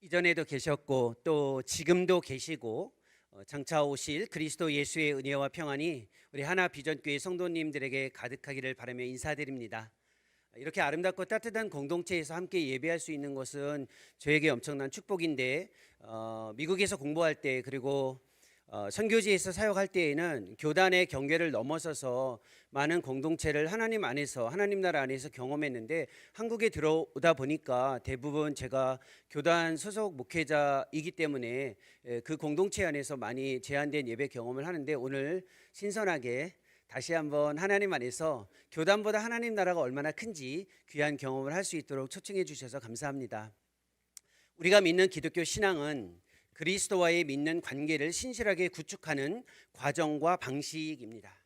이전에도 계셨고 또 지금도 계시고 장차 오실 그리스도 예수의 은혜와 평안이 우리 하나 비전교회 성도님들에게 가득하기를 바라며 인사드립니다. 이렇게 아름답고 따뜻한 공동체에서 함께 예배할 수 있는 것은 저에게 엄청난 축복인데 미국에서 공부할 때 그리고 선교지에서 사역할 때에는 교단의 경계를 넘어서서 많은 공동체를 하나님 안에서 하나님 나라 안에서 경험했는데 한국에 들어오다 보니까 대부분 제가 교단 소속 목회자이기 때문에 그 공동체 안에서 많이 제한된 예배 경험을 하는데 오늘 신선하게 다시 한번 하나님 안에서 교단보다 하나님 나라가 얼마나 큰지 귀한 경험을 할 수 있도록 초청해 주셔서 감사합니다. 우리가 믿는 기독교 신앙은 그리스도와의 믿는 관계를 신실하게 구축하는 과정과 방식입니다.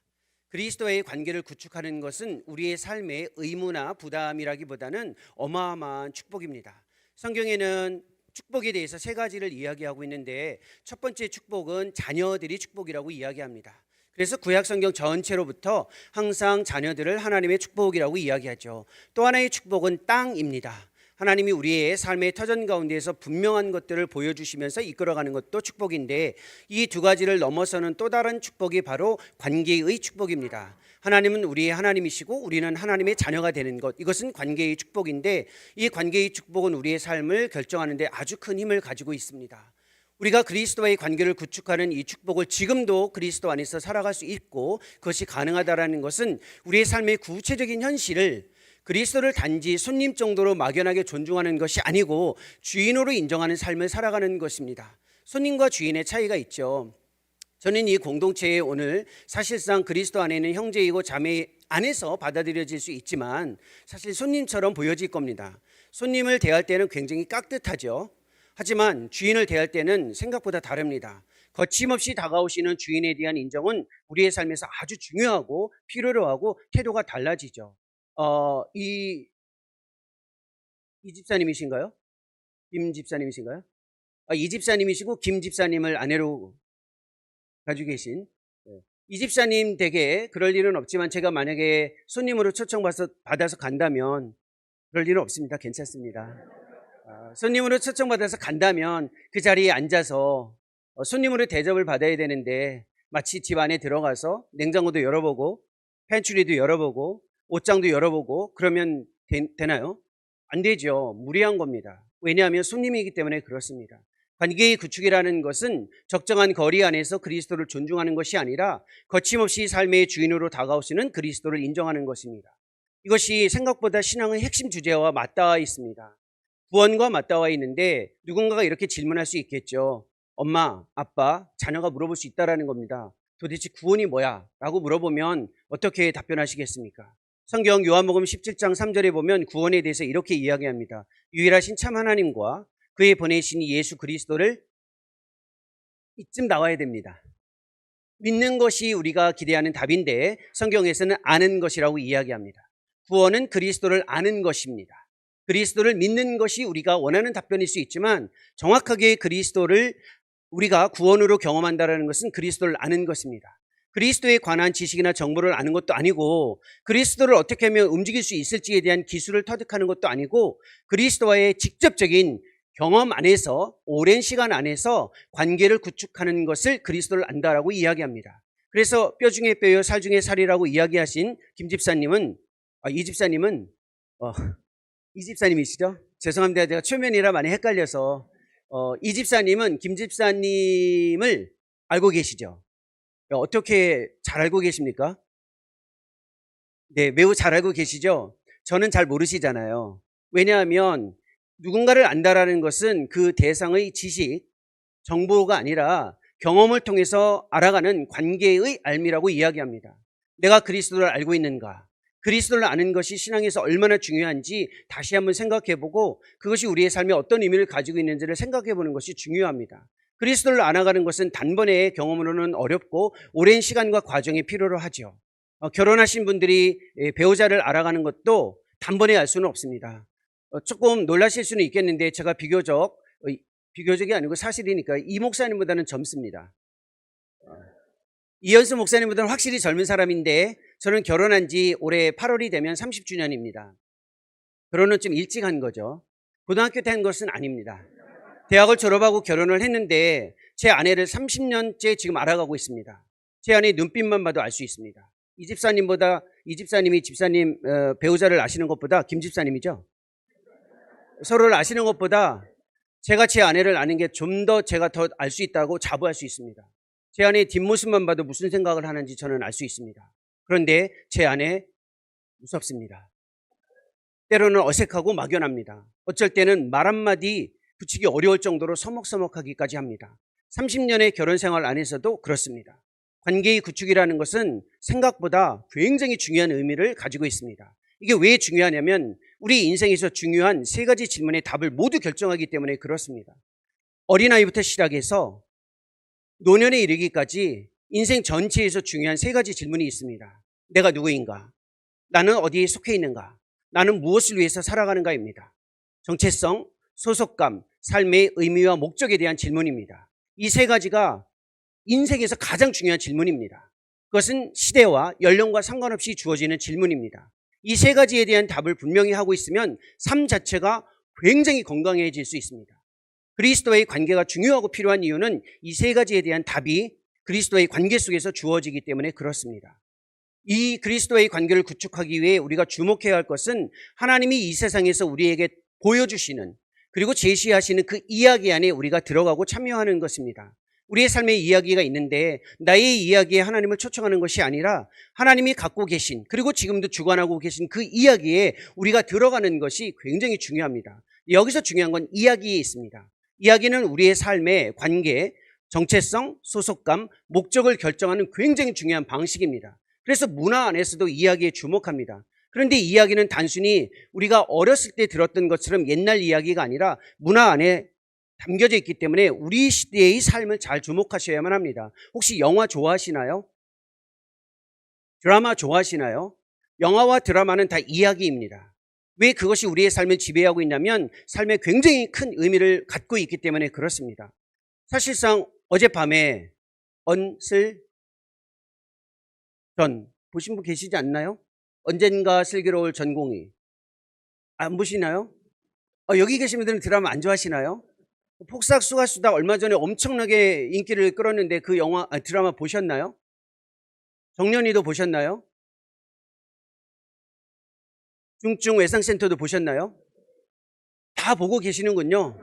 그리스도와의 관계를 구축하는 것은 우리의 삶의 의무나 부담이라기보다는 어마어마한 축복입니다. 성경에는 축복에 대해서 세 가지를 이야기하고 있는데 첫 번째 축복은 자녀들이 축복이라고 이야기합니다. 그래서 구약 성경 전체로부터 항상 자녀들을 하나님의 축복이라고 이야기하죠. 또 하나의 축복은 땅입니다. 하나님이 우리의 삶의 터전 가운데에서 분명한 것들을 보여주시면서 이끌어가는 것도 축복인데 이 두 가지를 넘어서는 또 다른 축복이 바로 관계의 축복입니다. 하나님은 우리의 하나님이시고 우리는 하나님의 자녀가 되는 것, 이것은 관계의 축복인데 이 관계의 축복은 우리의 삶을 결정하는 데 아주 큰 힘을 가지고 있습니다. 우리가 그리스도와의 관계를 구축하는 이 축복을 지금도 그리스도 안에서 살아갈 수 있고 그것이 가능하다는 것은 우리의 삶의 구체적인 현실을 그리스도를 단지 손님 정도로 막연하게 존중하는 것이 아니고 주인으로 인정하는 삶을 살아가는 것입니다. 손님과 주인의 차이가 있죠. 저는 이 공동체에 오늘 사실상 그리스도 안에 있는 형제이고 자매 안에서 받아들여질 수 있지만 사실 손님처럼 보여질 겁니다. 손님을 대할 때는 굉장히 깍듯하죠. 하지만 주인을 대할 때는 생각보다 다릅니다. 거침없이 다가오시는 주인에 대한 인정은 우리의 삶에서 아주 중요하고 필요로 하고 태도가 달라지죠. 이 집사님이신가요? 김 집사님이신가요? 이 집사님이시고 김 집사님을 아내로 가지고 계신 이 집사님 댁에 그럴 일은 없지만 제가 만약에 손님으로 초청받아서 간다면 그럴 일은 없습니다. 괜찮습니다. 손님으로 초청받아서 간다면 그 자리에 앉아서 손님으로 대접을 받아야 되는데 마치 집 안에 들어가서 냉장고도 열어보고 팬츄리도 열어보고 옷장도 열어보고 그러면 되나요? 안 되죠. 무리한 겁니다. 왜냐하면 손님이기 때문에 그렇습니다. 관계의 구축이라는 것은 적정한 거리 안에서 그리스도를 존중하는 것이 아니라 거침없이 삶의 주인으로 다가오시는 그리스도를 인정하는 것입니다. 이것이 생각보다 신앙의 핵심 주제와 맞닿아 있습니다. 구원과 맞닿아 있는데 누군가가 이렇게 질문할 수 있겠죠. 엄마, 아빠, 자녀가 물어볼 수 있다라는 겁니다. 도대체 구원이 뭐야? 라고 물어보면 어떻게 답변하시겠습니까? 성경 요한복음 17장 3절에 보면 구원에 대해서 이렇게 이야기합니다. 유일하신 참 하나님과 그의 보내신 예수 그리스도를 이쯤 나와야 됩니다. 믿는 것이 우리가 기대하는 답인데 성경에서는 아는 것이라고 이야기합니다. 구원은 그리스도를 아는 것입니다. 그리스도를 믿는 것이 우리가 원하는 답변일 수 있지만 정확하게 그리스도를 우리가 구원으로 경험한다는 것은 그리스도를 아는 것입니다. 그리스도에 관한 지식이나 정보를 아는 것도 아니고 그리스도를 어떻게 하면 움직일 수 있을지에 대한 기술을 터득하는 것도 아니고 그리스도와의 직접적인 경험 안에서 오랜 시간 안에서 관계를 구축하는 것을 그리스도를 안다라고 이야기합니다. 그래서 뼈 중에 뼈요 살 중에 살이라고 이야기하신 김 집사님은 이 집사님이시죠? 죄송합니다. 제가 초면이라 많이 헷갈려서 이 집사님은 김 집사님을 알고 계시죠? 어떻게 잘 알고 계십니까? 네, 매우 잘 알고 계시죠? 저는 잘 모르시잖아요. 왜냐하면 누군가를 안다라는 것은 그 대상의 지식, 정보가 아니라 경험을 통해서 알아가는 관계의 알미라고 이야기합니다. 내가 그리스도를 알고 있는가? 그리스도를 아는 것이 신앙에서 얼마나 중요한지 다시 한번 생각해보고 그것이 우리의 삶에 어떤 의미를 가지고 있는지를 생각해보는 것이 중요합니다. 그리스도를 알아가는 것은 단번에 경험으로는 어렵고 오랜 시간과 과정이 필요로 하죠. 결혼하신 분들이 배우자를 알아가는 것도 단번에 알 수는 없습니다. 조금 놀라실 수는 있겠는데 제가 비교적이 아니고 사실이니까 이 목사님보다는 젊습니다. 이현수 목사님보다는 확실히 젊은 사람인데 저는 결혼한 지 올해 8월이 되면 30주년입니다. 결혼은 좀 일찍 한 거죠. 고등학교 때 한 것은 아닙니다. 대학을 졸업하고 결혼을 했는데 제 아내를 30년째 지금 알아가고 있습니다. 제 아내의 눈빛만 봐도 알 수 있습니다. 이 집사님이 집사님 배우자를 아시는 것보다 김 집사님이죠. 서로를 아시는 것보다 제가 제 아내를 아는 게 좀 더 제가 더 알 수 있다고 자부할 수 있습니다. 제 아내의 뒷모습만 봐도 무슨 생각을 하는지 저는 알 수 있습니다. 그런데 제 아내 무섭습니다. 때로는 어색하고 막연합니다. 어쩔 때는 말 한마디 붙이기 어려울 정도로 서먹서먹하기까지 합니다. 30년의 결혼 생활 안에서도 그렇습니다. 관계의 구축이라는 것은 생각보다 굉장히 중요한 의미를 가지고 있습니다. 이게 왜 중요하냐면 우리 인생에서 중요한 세 가지 질문의 답을 모두 결정하기 때문에 그렇습니다. 어린아이부터 시작해서 노년에 이르기까지 인생 전체에서 중요한 세 가지 질문이 있습니다. 내가 누구인가? 나는 어디에 속해 있는가? 나는 무엇을 위해서 살아가는가입니다. 정체성, 소속감, 삶의 의미와 목적에 대한 질문입니다. 이 세 가지가 인생에서 가장 중요한 질문입니다. 그것은 시대와 연령과 상관없이 주어지는 질문입니다. 이 세 가지에 대한 답을 분명히 하고 있으면 삶 자체가 굉장히 건강해질 수 있습니다. 그리스도와의 관계가 중요하고 필요한 이유는 이 세 가지에 대한 답이 그리스도와의 관계 속에서 주어지기 때문에 그렇습니다. 이 그리스도와의 관계를 구축하기 위해 우리가 주목해야 할 것은 하나님이 이 세상에서 우리에게 보여주시는 그리고 제시하시는 그 이야기 안에 우리가 들어가고 참여하는 것입니다. 우리의 삶의 이야기가 있는데 나의 이야기에 하나님을 초청하는 것이 아니라 하나님이 갖고 계신 그리고 지금도 주관하고 계신 그 이야기에 우리가 들어가는 것이 굉장히 중요합니다. 여기서 중요한 건 이야기에 있습니다. 이야기는 우리의 삶의 관계, 정체성, 소속감, 목적을 결정하는 굉장히 중요한 방식입니다. 그래서 문화 안에서도 이야기에 주목합니다. 그런데 이야기는 단순히 우리가 어렸을 때 들었던 것처럼 옛날 이야기가 아니라 문화 안에 담겨져 있기 때문에 우리 시대의 삶을 잘 주목하셔야만 합니다. 혹시 영화 좋아하시나요? 드라마 좋아하시나요? 영화와 드라마는 다 이야기입니다. 왜 그것이 우리의 삶을 지배하고 있냐면 삶에 굉장히 큰 의미를 갖고 있기 때문에 그렇습니다. 사실상 어젯밤에 언슬전 보신 분 계시지 않나요? 언젠가 슬기로울 전공의 안 보시나요? 여기 계신 분들은 드라마 안 좋아하시나요? 폭삭 수가수다 얼마 전에 엄청나게 인기를 끌었는데 그 드라마 보셨나요? 정년이도 보셨나요? 중증 외상센터도 보셨나요? 다 보고 계시는군요.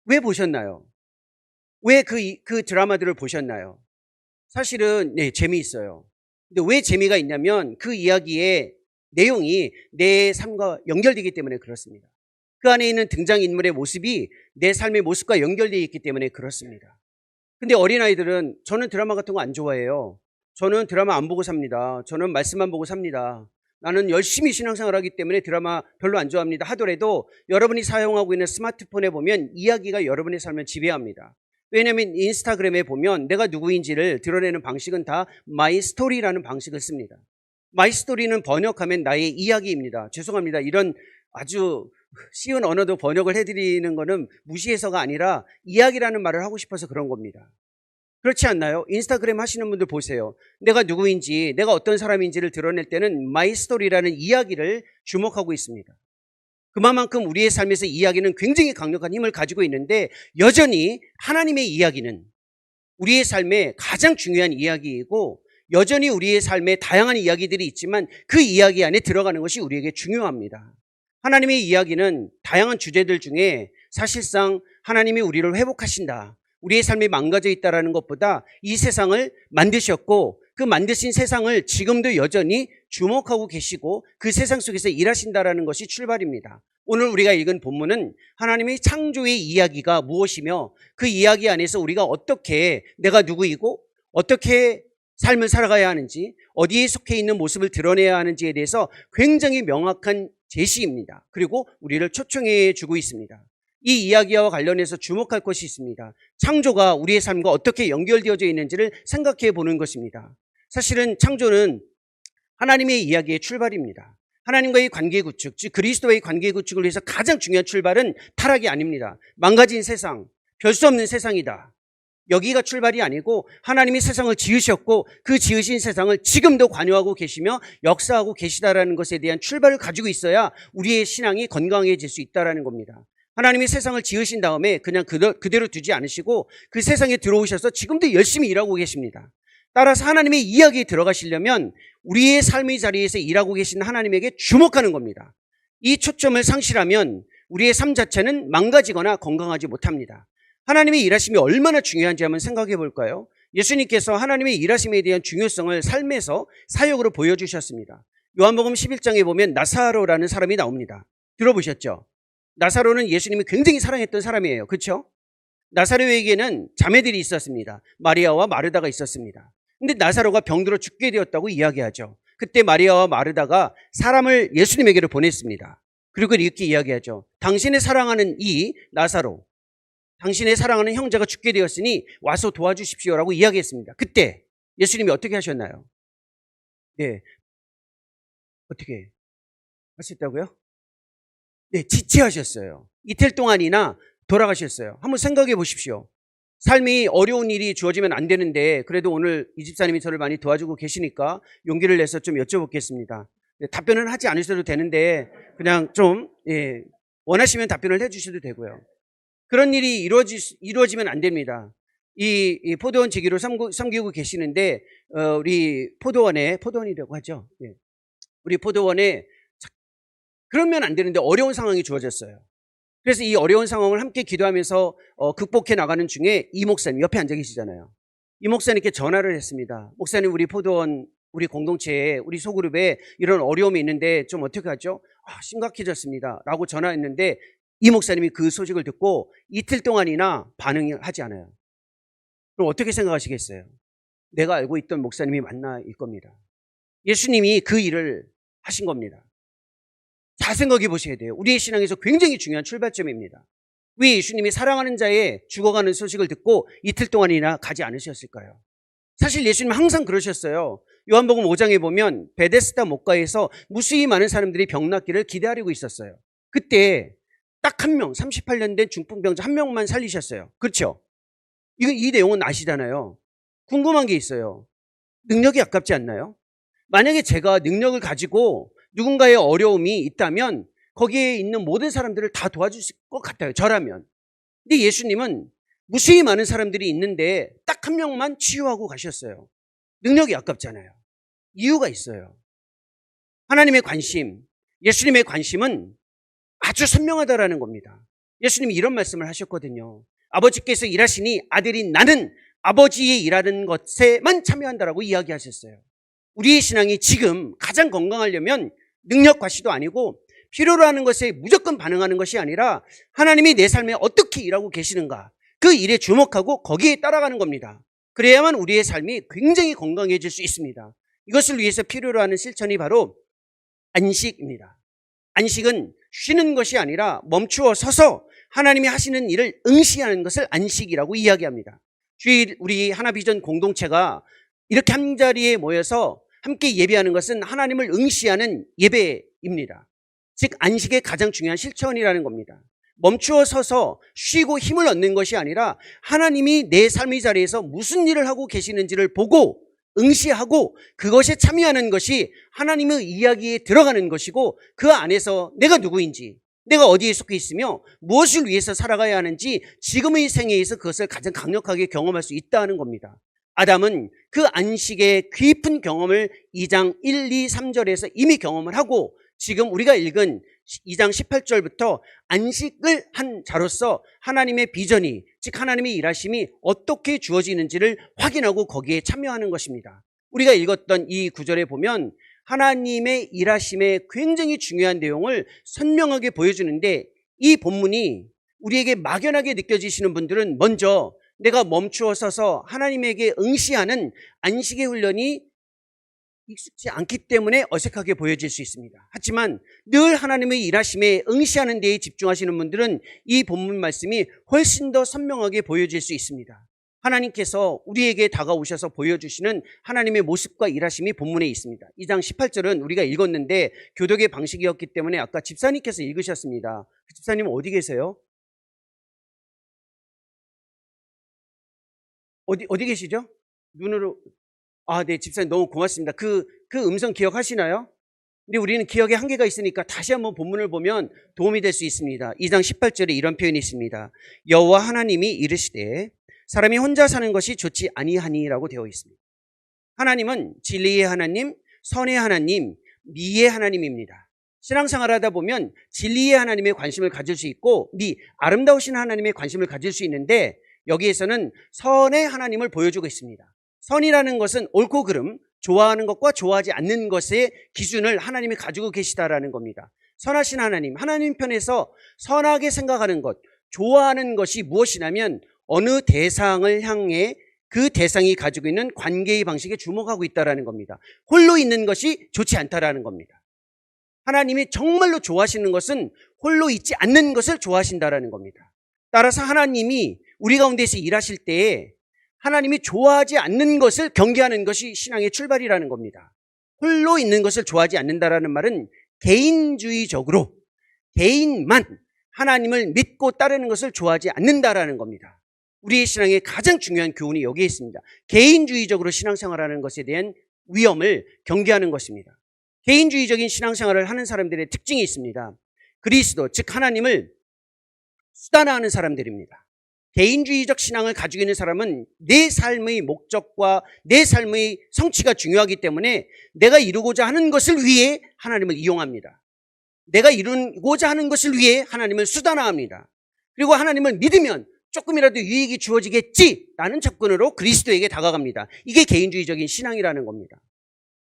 왜 보셨나요? 왜 그 드라마들을 보셨나요? 사실은 재미있어요. 근데 왜 재미가 있냐면 그 이야기의 내용이 내 삶과 연결되기 때문에 그렇습니다. 그 안에 있는 등장인물의 모습이 내 삶의 모습과 연결되어 있기 때문에 그렇습니다. 근데 어린아이들은 저는 드라마 같은 거 안 좋아해요. 저는 드라마 안 보고 삽니다. 저는 말씀만 보고 삽니다. 나는 열심히 신앙생활 하기 때문에 드라마 별로 안 좋아합니다 하더라도 여러분이 사용하고 있는 스마트폰에 보면 이야기가 여러분의 삶을 지배합니다. 왜냐하면 인스타그램에 보면 내가 누구인지를 드러내는 방식은 다 마이 스토리라는 방식을 씁니다. 마이 스토리는 번역하면 나의 이야기입니다. 죄송합니다. 이런 아주 쉬운 언어도 번역을 해드리는 거는 무시해서가 아니라 이야기라는 말을 하고 싶어서 그런 겁니다. 그렇지 않나요? 인스타그램 하시는 분들 보세요. 내가 누구인지, 내가 어떤 사람인지를 드러낼 때는 마이 스토리라는 이야기를 주목하고 있습니다. 그만큼 우리의 삶에서 이야기는 굉장히 강력한 힘을 가지고 있는데 여전히 하나님의 이야기는 우리의 삶의 가장 중요한 이야기이고 여전히 우리의 삶에 다양한 이야기들이 있지만 그 이야기 안에 들어가는 것이 우리에게 중요합니다. 하나님의 이야기는 다양한 주제들 중에 사실상 하나님이 우리를 회복하신다, 우리의 삶이 망가져 있다는 것보다 이 세상을 만드셨고 그 만드신 세상을 지금도 여전히 주목하고 계시고 그 세상 속에서 일하신다는 것이 출발입니다. 오늘 우리가 읽은 본문은 하나님의 창조의 이야기가 무엇이며 그 이야기 안에서 우리가 어떻게 내가 누구이고 어떻게 삶을 살아가야 하는지 어디에 속해 있는 모습을 드러내야 하는지에 대해서 굉장히 명확한 제시입니다. 그리고 우리를 초청해 주고 있습니다. 이 이야기와 관련해서 주목할 것이 있습니다. 창조가 우리의 삶과 어떻게 연결되어져 있는지를 생각해 보는 것입니다. 사실은 창조는 하나님의 이야기의 출발입니다. 하나님과의 관계 구축, 즉 그리스도와의 관계 구축을 위해서 가장 중요한 출발은 타락이 아닙니다. 망가진 세상, 별 수 없는 세상이다. 여기가 출발이 아니고 하나님이 세상을 지으셨고 그 지으신 세상을 지금도 관여하고 계시며 역사하고 계시다라는 것에 대한 출발을 가지고 있어야 우리의 신앙이 건강해질 수 있다는 겁니다. 하나님이 세상을 지으신 다음에 그냥 그대로 두지 않으시고 그 세상에 들어오셔서 지금도 열심히 일하고 계십니다. 따라서 하나님의 이야기에 들어가시려면 우리의 삶의 자리에서 일하고 계신 하나님에게 주목하는 겁니다. 이 초점을 상실하면 우리의 삶 자체는 망가지거나 건강하지 못합니다. 하나님의 일하심이 얼마나 중요한지 한번 생각해 볼까요? 예수님께서 하나님의 일하심에 대한 중요성을 삶에서 사역으로 보여주셨습니다. 요한복음 11장에 보면 나사로라는 사람이 나옵니다. 들어보셨죠? 나사로는 예수님이 굉장히 사랑했던 사람이에요. 그렇죠? 나사로에게는 자매들이 있었습니다. 마리아와 마르다가 있었습니다. 근데 나사로가 병들어 죽게 되었다고 이야기하죠. 그때 마리아와 마르다가 사람을 예수님에게로 보냈습니다. 그리고 이렇게 이야기하죠. 당신의 사랑하는 이 나사로, 당신의 사랑하는 형제가 죽게 되었으니 와서 도와주십시오라고 이야기했습니다. 그때 예수님이 어떻게 하셨나요? 네, 어떻게 하셨다고요? 네, 지체하셨어요. 이틀 동안이나 돌아가셨어요. 한번 생각해 보십시오. 삶이 어려운 일이 주어지면 안 되는데 그래도 오늘 이 집사님이 저를 많이 도와주고 계시니까 용기를 내서 좀 여쭤보겠습니다. 네, 답변은 하지 않으셔도 되는데 그냥 좀 원하시면 답변을 해주셔도 되고요. 그런 일이 이루어지면 안 됩니다. 이 포도원 지기로 섬기고 계시는데 우리 포도원이라고 하죠. 네. 우리 포도원에 그러면 안 되는데 어려운 상황이 주어졌어요. 그래서 이 어려운 상황을 함께 기도하면서 극복해 나가는 중에 이 목사님 옆에 앉아 계시잖아요. 이 목사님께 전화를 했습니다. 목사님, 우리 포도원, 우리 공동체에, 우리 소그룹에 이런 어려움이 있는데 좀 어떻게 하죠? 심각해졌습니다 라고 전화했는데 이 목사님이 그 소식을 듣고 이틀 동안이나 반응을 하지 않아요. 그럼 어떻게 생각하시겠어요? 내가 알고 있던 목사님이 맞나일 겁니다. 예수님이 그 일을 하신 겁니다. 잘 생각해 보셔야 돼요. 우리의 신앙에서 굉장히 중요한 출발점입니다. 왜 예수님이 사랑하는 자의 죽어가는 소식을 듣고 이틀 동안이나 가지 않으셨을까요? 사실 예수님은 항상 그러셨어요. 요한복음 5장에 보면 베데스다 목가에서 무수히 많은 사람들이 병낫기를 기다리고 있었어요. 그때 딱 한 명, 38년 된 중풍병자 한 명만 살리셨어요. 그렇죠? 이 내용은 아시잖아요. 궁금한 게 있어요. 능력이 아깝지 않나요? 만약에 제가 능력을 가지고 누군가의 어려움이 있다면 거기에 있는 모든 사람들을 다 도와주실 것 같아요. 저라면. 근데 예수님은 무수히 많은 사람들이 있는데 딱 한 명만 치유하고 가셨어요. 능력이 아깝잖아요. 이유가 있어요. 하나님의 관심, 예수님의 관심은 아주 선명하다라는 겁니다. 예수님이 이런 말씀을 하셨거든요. 아버지께서 일하시니 아들인 나는 아버지의 일하는 것에만 참여한다라고 이야기하셨어요. 우리의 신앙이 지금 가장 건강하려면 능력 과시도 아니고 필요로 하는 것에 무조건 반응하는 것이 아니라 하나님이 내 삶에 어떻게 일하고 계시는가, 그 일에 주목하고 거기에 따라가는 겁니다. 그래야만 우리의 삶이 굉장히 건강해질 수 있습니다. 이것을 위해서 필요로 하는 실천이 바로 안식입니다. 안식은 쉬는 것이 아니라 멈추어 서서 하나님이 하시는 일을 응시하는 것을 안식이라고 이야기합니다. 주일 우리 하나비전 공동체가 이렇게 한자리에 모여서 함께 예배하는 것은 하나님을 응시하는 예배입니다. 즉 안식의 가장 중요한 실천이라는 겁니다. 멈추어 서서 쉬고 힘을 얻는 것이 아니라 하나님이 내 삶의 자리에서 무슨 일을 하고 계시는지를 보고 응시하고 그것에 참여하는 것이 하나님의 이야기에 들어가는 것이고 그 안에서 내가 누구인지, 내가 어디에 속해 있으며 무엇을 위해서 살아가야 하는지 지금의 생애에서 그것을 가장 강력하게 경험할 수 있다는 겁니다. 아담은 그 안식의 깊은 경험을 2장 1, 2, 3절에서 이미 경험을 하고 지금 우리가 읽은 2장 18절부터 안식을 한 자로서 하나님의 비전이, 즉 하나님의 일하심이 어떻게 주어지는지를 확인하고 거기에 참여하는 것입니다. 우리가 읽었던 이 구절에 보면 하나님의 일하심의 굉장히 중요한 내용을 선명하게 보여주는데 이 본문이 우리에게 막연하게 느껴지시는 분들은 먼저 내가 멈추어 서서 하나님에게 응시하는 안식의 훈련이 익숙지 않기 때문에 어색하게 보여질 수 있습니다. 하지만 늘 하나님의 일하심에 응시하는 데에 집중하시는 분들은 이 본문 말씀이 훨씬 더 선명하게 보여질 수 있습니다. 하나님께서 우리에게 다가오셔서 보여주시는 하나님의 모습과 일하심이 본문에 있습니다. 2장 18절은 우리가 읽었는데 교독의 방식이었기 때문에 아까 집사님께서 읽으셨습니다. 그 집사님은 어디 계세요? 어디 계시죠? 눈으로. 네, 집사님 너무 고맙습니다. 그 음성 기억하시나요? 근데 우리는 기억에 한계가 있으니까 다시 한번 본문을 보면 도움이 될 수 있습니다. 2장 18절에 이런 표현이 있습니다. 여호와 하나님이 이르시되 사람이 혼자 사는 것이 좋지 아니하니라고 되어 있습니다. 하나님은 진리의 하나님, 선의 하나님, 미의 하나님입니다. 신앙생활하다 보면 진리의 하나님에 관심을 가질 수 있고 아름다우신 하나님에 관심을 가질 수 있는데 여기에서는 선의 하나님을 보여주고 있습니다. 선이라는 것은 옳고 그름, 좋아하는 것과 좋아하지 않는 것의 기준을 하나님이 가지고 계시다라는 겁니다. 선하신 하나님 편에서 선하게 생각하는 것, 좋아하는 것이 무엇이냐면 어느 대상을 향해 그 대상이 가지고 있는 관계의 방식에 주목하고 있다는 겁니다. 홀로 있는 것이 좋지 않다라는 겁니다. 하나님이 정말로 좋아하시는 것은 홀로 있지 않는 것을 좋아하신다라는 겁니다. 따라서 하나님이 우리 가운데서 일하실 때에 하나님이 좋아하지 않는 것을 경계하는 것이 신앙의 출발이라는 겁니다. 홀로 있는 것을 좋아하지 않는다라는 말은 개인주의적으로 개인만 하나님을 믿고 따르는 것을 좋아하지 않는다라는 겁니다. 우리의 신앙의 가장 중요한 교훈이 여기에 있습니다. 개인주의적으로 신앙생활하는 것에 대한 위험을 경계하는 것입니다. 개인주의적인 신앙생활을 하는 사람들의 특징이 있습니다. 그리스도, 즉 하나님을 수단화하는 사람들입니다. 개인주의적 신앙을 가지고 있는 사람은 내 삶의 목적과 내 삶의 성취가 중요하기 때문에 내가 이루고자 하는 것을 위해 하나님을 이용합니다. 내가 이루고자 하는 것을 위해 하나님을 수단화합니다. 그리고 하나님을 믿으면 조금이라도 유익이 주어지겠지라는 접근으로 그리스도에게 다가갑니다. 이게 개인주의적인 신앙이라는 겁니다.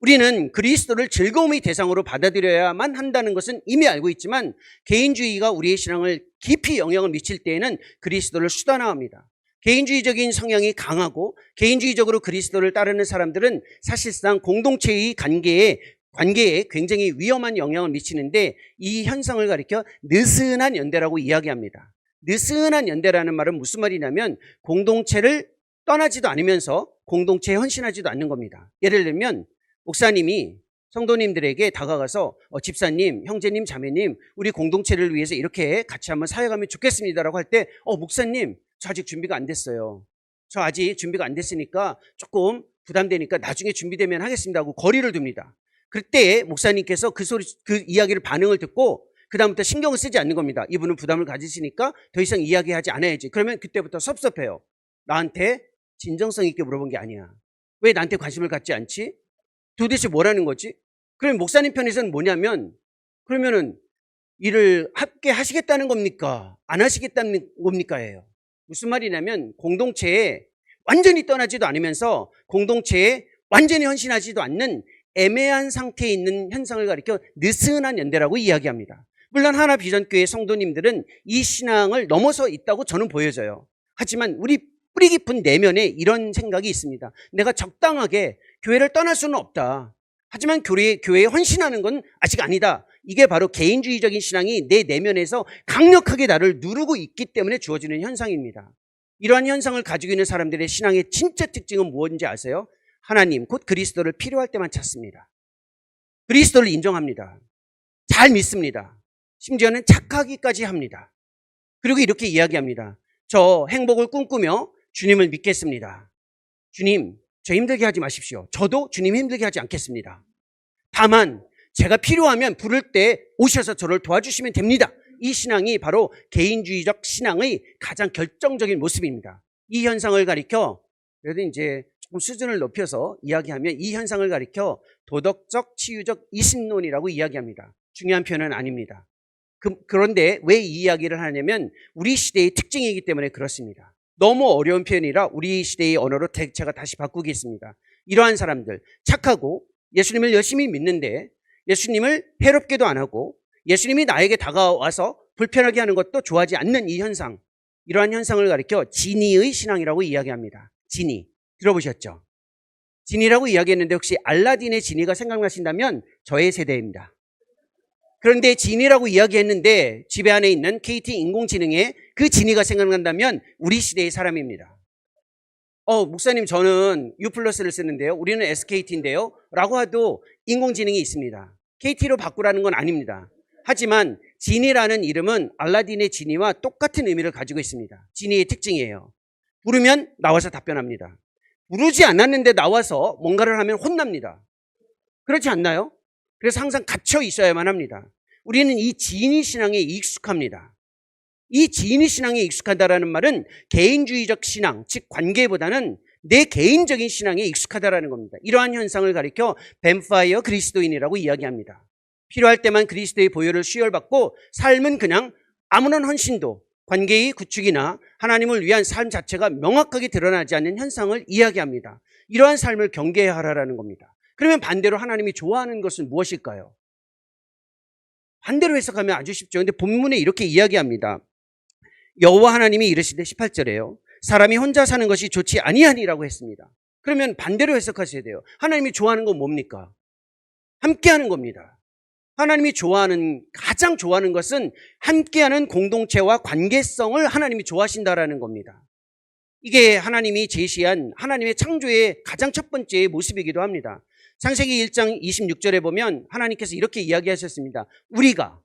우리는 그리스도를 즐거움의 대상으로 받아들여야만 한다는 것은 이미 알고 있지만 개인주의가 우리의 신앙을 깊이 영향을 미칠 때에는 그리스도를 수단화합니다. 개인주의적인 성향이 강하고 개인주의적으로 그리스도를 따르는 사람들은 사실상 공동체의 관계에 굉장히 위험한 영향을 미치는데 이 현상을 가리켜 느슨한 연대라고 이야기합니다. 느슨한 연대라는 말은 무슨 말이냐면 공동체를 떠나지도 않으면서 공동체에 헌신하지도 않는 겁니다. 예를 들면 목사님이 성도님들에게 다가가서 집사님, 형제님, 자매님 우리 공동체를 위해서 이렇게 같이 한번 사역하면 좋겠습니다라고 할 때 목사님 저 아직 준비가 안 됐어요. 저 아직 준비가 안 됐으니까 조금 부담되니까 나중에 준비되면 하겠습니다 하고 거리를 둡니다. 그때 목사님께서 그 이야기를 반응을 듣고 그 다음부터 신경을 쓰지 않는 겁니다. 이분은 부담을 가지시니까 더 이상 이야기하지 않아야지. 그러면 그때부터 섭섭해요. 나한테 진정성 있게 물어본 게 아니야. 왜 나한테 관심을 갖지 않지? 도대체 뭐라는 거지? 그럼 목사님 편에서는 뭐냐면 그러면은 일을 함께 하시겠다는 겁니까? 안 하시겠다는 겁니까?예요. 무슨 말이냐면 공동체에 완전히 떠나지도 않으면서 공동체에 완전히 헌신하지도 않는 애매한 상태에 있는 현상을 가리켜 느슨한 연대라고 이야기합니다. 물론 하나 비전교회 성도님들은 이 신앙을 넘어서 있다고 저는 보여져요. 하지만 우리 뿌리 깊은 내면에 이런 생각이 있습니다. 내가 적당하게 교회를 떠날 수는 없다. 하지만 교회에 헌신하는 건 아직 아니다. 이게 바로 개인주의적인 신앙이 내 내면에서 강력하게 나를 누르고 있기 때문에 주어지는 현상입니다. 이러한 현상을 가지고 있는 사람들의 신앙의 진짜 특징은 무엇인지 아세요? 하나님, 곧 그리스도를 필요할 때만 찾습니다. 그리스도를 인정합니다. 잘 믿습니다. 심지어는 착하기까지 합니다. 그리고 이렇게 이야기합니다. 저 행복을 꿈꾸며 주님을 믿겠습니다. 주님, 저 힘들게 하지 마십시오. 저도 주님 힘들게 하지 않겠습니다. 다만 제가 필요하면 부를 때 오셔서 저를 도와주시면 됩니다. 이 신앙이 바로 개인주의적 신앙의 가장 결정적인 모습입니다. 이 현상을 가리켜 그래도 이제 조금 수준을 높여서 이야기하면 이 현상을 가리켜 도덕적 치유적 이신론이라고 이야기합니다. 중요한 표현은 아닙니다. 그런데 왜 이 이야기를 하냐면 우리 시대의 특징이기 때문에 그렇습니다. 너무 어려운 표현이라 우리 시대의 언어로 제가 다시 바꾸겠습니다. 이러한 사람들, 착하고 예수님을 열심히 믿는데 예수님을 해롭게도 안 하고 예수님이 나에게 다가와서 불편하게 하는 것도 좋아하지 않는 이 현상, 이러한 현상을 가리켜 진의의 신앙이라고 이야기합니다. 진의, 들어보셨죠? 진의라고 이야기했는데 혹시 알라딘의 진의가 생각나신다면 저의 세대입니다. 그런데 진의라고 이야기했는데 집에 안에 있는 KT 인공지능의 그 진의가 생각난다면 우리 시대의 사람입니다. 목사님 저는 U+를 쓰는데요. 우리는 SKT인데요. 라고 해도 인공지능이 있습니다. KT로 바꾸라는 건 아닙니다. 하지만 진의라는 이름은 알라딘의 진의와 똑같은 의미를 가지고 있습니다. 진의의 특징이에요. 부르면 나와서 답변합니다. 부르지 않았는데 나와서 뭔가를 하면 혼납니다. 그렇지 않나요? 그래서 항상 갇혀 있어야만 합니다. 우리는 이 지인의 신앙에 익숙합니다. 이 지인의 신앙에 익숙하다라는 말은 개인주의적 신앙, 즉 관계보다는 내 개인적인 신앙에 익숙하다라는 겁니다. 이러한 현상을 가리켜 뱀파이어 그리스도인이라고 이야기합니다. 필요할 때만 그리스도의 보혈을 수혈받고 삶은 그냥 아무런 헌신도, 관계의 구축이나 하나님을 위한 삶 자체가 명확하게 드러나지 않는 현상을 이야기합니다. 이러한 삶을 경계해야 하라는 겁니다. 그러면 반대로 하나님이 좋아하는 것은 무엇일까요? 반대로 해석하면 아주 쉽죠. 근데 본문에 이렇게 이야기합니다. 여호와 하나님이 이르시되 18절에요. 사람이 혼자 사는 것이 좋지 아니하니라고 했습니다. 그러면 반대로 해석하셔야 돼요. 하나님이 좋아하는 건 뭡니까? 함께하는 겁니다. 하나님이 가장 좋아하는 것은 함께하는 공동체와 관계성을 하나님이 좋아하신다라는 겁니다. 이게 하나님이 제시한 하나님의 창조의 가장 첫 번째 모습이기도 합니다. 창세기 1장 26절에 보면 하나님께서 이렇게 이야기하셨습니다. 우리가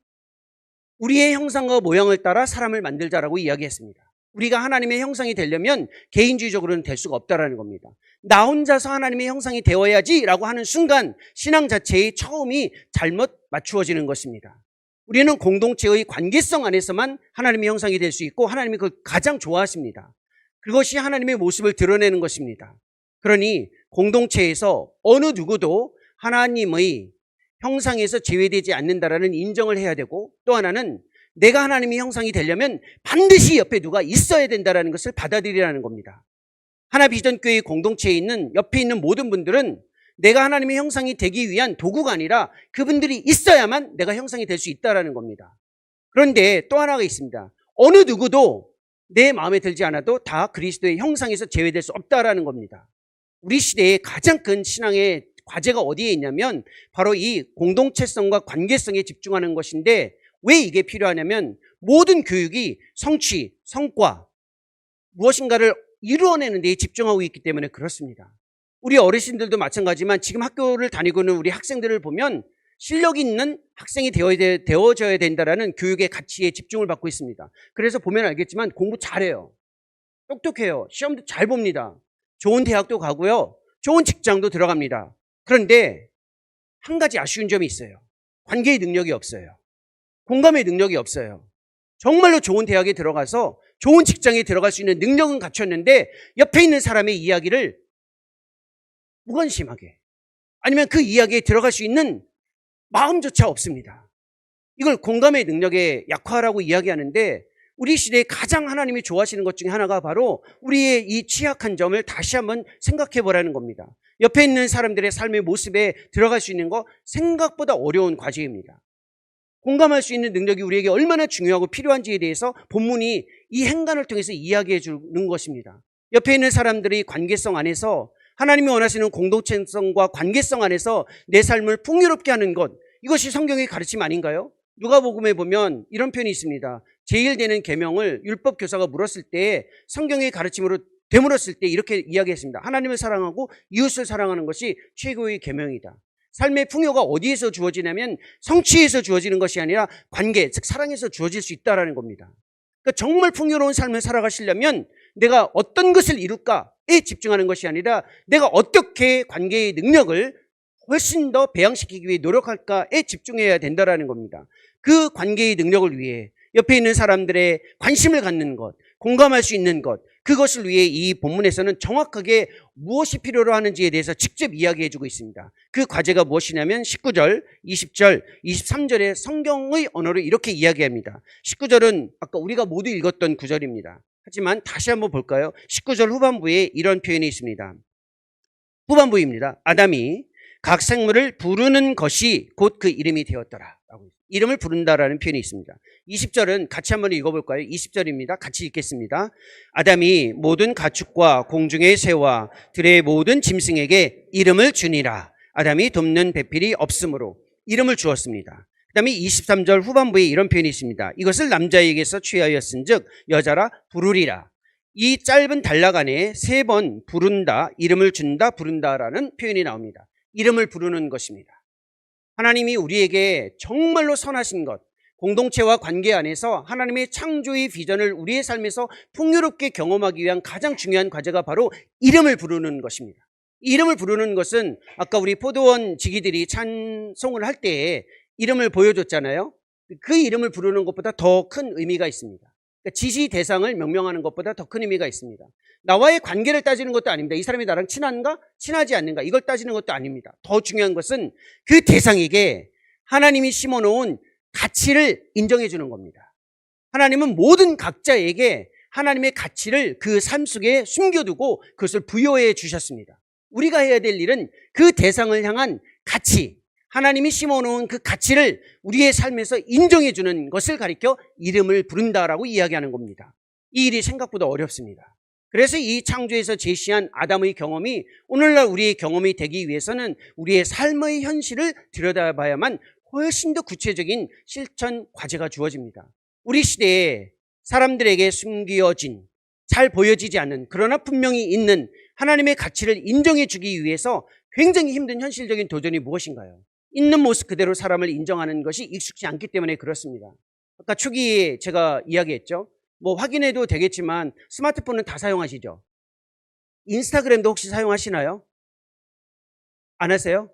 우리의 형상과 모양을 따라 사람을 만들자라고 이야기했습니다. 우리가 하나님의 형상이 되려면 개인주의적으로는 될 수가 없다라는 겁니다. 나 혼자서 하나님의 형상이 되어야지라고 하는 순간 신앙 자체의 처음이 잘못 맞추어지는 것입니다. 우리는 공동체의 관계성 안에서만 하나님의 형상이 될 수 있고 하나님이 그걸 가장 좋아하십니다. 그것이 하나님의 모습을 드러내는 것입니다. 그러니 공동체에서 어느 누구도 하나님의 형상에서 제외되지 않는다라는 인정을 해야 되고, 또 하나는 내가 하나님의 형상이 되려면 반드시 옆에 누가 있어야 된다는 것을 받아들이라는 겁니다. 하나비전교회 공동체에 있는 옆에 있는 모든 분들은 내가 하나님의 형상이 되기 위한 도구가 아니라 그분들이 있어야만 내가 형상이 될 수 있다는 겁니다. 그런데 또 하나가 있습니다. 어느 누구도 내 마음에 들지 않아도 다 그리스도의 형상에서 제외될 수 없다는 겁니다. 우리 시대의 가장 큰 신앙의 과제가 어디에 있냐면 바로 이 공동체성과 관계성에 집중하는 것인데, 왜 이게 필요하냐면 모든 교육이 성취, 성과, 무엇인가를 이루어내는 데에 집중하고 있기 때문에 그렇습니다. 우리 어르신들도 마찬가지지만 지금 학교를 다니고 있는 우리 학생들을 보면 실력 있는 학생이 되어져야 된다라는 교육의 가치에 집중을 받고 있습니다. 그래서 보면 알겠지만 공부 잘해요. 똑똑해요. 시험도 잘 봅니다. 좋은 대학도 가고요. 좋은 직장도 들어갑니다. 그런데 한 가지 아쉬운 점이 있어요. 관계의 능력이 없어요. 공감의 능력이 없어요. 정말로 좋은 대학에 들어가서 좋은 직장에 들어갈 수 있는 능력은 갖췄는데 옆에 있는 사람의 이야기를 무관심하게, 아니면 그 이야기에 들어갈 수 있는 마음조차 없습니다. 이걸 공감의 능력의 약화라고 이야기하는데, 우리 시대에 가장 하나님이 좋아하시는 것 중에 하나가 바로 우리의 이 취약한 점을 다시 한번 생각해 보라는 겁니다. 옆에 있는 사람들의 삶의 모습에 들어갈 수 있는 거 생각보다 어려운 과제입니다. 공감할 수 있는 능력이 우리에게 얼마나 중요하고 필요한지에 대해서 본문이 이 행간을 통해서 이야기해 주는 것입니다. 옆에 있는 사람들의 관계성 안에서, 하나님이 원하시는 공동체성과 관계성 안에서 내 삶을 풍요롭게 하는 것, 이것이 성경의 가르침 아닌가요? 누가복음에 보면 이런 표현이 있습니다. 제1되는 계명을 율법 교사가 물었을 때, 성경의 가르침으로 되물었을 때 이렇게 이야기했습니다. 하나님을 사랑하고 이웃을 사랑하는 것이 최고의 계명이다. 삶의 풍요가 어디에서 주어지냐면 성취에서 주어지는 것이 아니라 관계, 즉 사랑에서 주어질 수 있다는 겁니다. 그러니까 정말 풍요로운 삶을 살아가시려면 내가 어떤 것을 이룰까에 집중하는 것이 아니라 내가 어떻게 관계의 능력을 훨씬 더 배양시키기 위해 노력할까에 집중해야 된다는 겁니다. 그 관계의 능력을 위해 옆에 있는 사람들의 관심을 갖는 것, 공감할 수 있는 것, 그것을 위해 이 본문에서는 정확하게 무엇이 필요로 하는지에 대해서 직접 이야기해주고 있습니다. 그 과제가 무엇이냐면 19절, 20절, 23절의 성경의 언어로 이렇게 이야기합니다. 19절은 아까 우리가 모두 읽었던 구절입니다. 하지만 다시 한번 볼까요? 19절 후반부에 이런 표현이 있습니다. 후반부입니다. 아담이 각 생물을 부르는 것이 곧 그 이름이 되었더라. 이름을 부른다라는 표현이 있습니다. 20절은 같이 한번 읽어볼까요? 20절입니다. 같이 읽겠습니다. 아담이 모든 가축과 공중의 새와 들의 모든 짐승에게 이름을 주니라. 아담이 돕는 배필이 없으므로 이름을 주었습니다. 그 다음에 23절 후반부에 이런 표현이 있습니다. 이것을 남자에게서 취하였은즉 여자라 부르리라. 이 짧은 단락 안에 3번 부른다, 이름을 준다, 부른다라는 표현이 나옵니다. 이름을 부르는 것입니다. 하나님이 우리에게 정말로 선하신 것, 공동체와 관계 안에서 하나님의 창조의 비전을 우리의 삶에서 풍요롭게 경험하기 위한 가장 중요한 과제가 바로 이름을 부르는 것입니다. 이름을 부르는 것은 아까 우리 포도원 지기들이 찬송을 할 때에 이름을 보여줬잖아요. 그 이름을 부르는 것보다 더 큰 의미가 있습니다. 그러니까 지시 대상을 명명하는 것보다 더 큰 의미가 있습니다. 나와의 관계를 따지는 것도 아닙니다. 이 사람이 나랑 친한가 친하지 않는가 이걸 따지는 것도 아닙니다. 더 중요한 것은 그 대상에게 하나님이 심어놓은 가치를 인정해 주는 겁니다. 하나님은 모든 각자에게 하나님의 가치를 그 삶 속에 숨겨두고 그것을 부여해 주셨습니다. 우리가 해야 될 일은 그 대상을 향한 가치, 하나님이 심어놓은 그 가치를 우리의 삶에서 인정해 주는 것을 가리켜 이름을 부른다라고 이야기하는 겁니다. 이 일이 생각보다 어렵습니다. 그래서 이 창조에서 제시한 아담의 경험이 오늘날 우리의 경험이 되기 위해서는 우리의 삶의 현실을 들여다봐야만 훨씬 더 구체적인 실천 과제가 주어집니다. 우리 시대에 사람들에게 숨겨진, 잘 보여지지 않는, 그러나 분명히 있는 하나님의 가치를 인정해 주기 위해서 굉장히 힘든 현실적인 도전이 무엇인가요? 있는 모습 그대로 사람을 인정하는 것이 익숙지 않기 때문에 그렇습니다. 아까 초기에 제가 이야기했죠. 뭐 확인해도 되겠지만 스마트폰은 다 사용하시죠? 인스타그램도 혹시 사용하시나요? 안 하세요?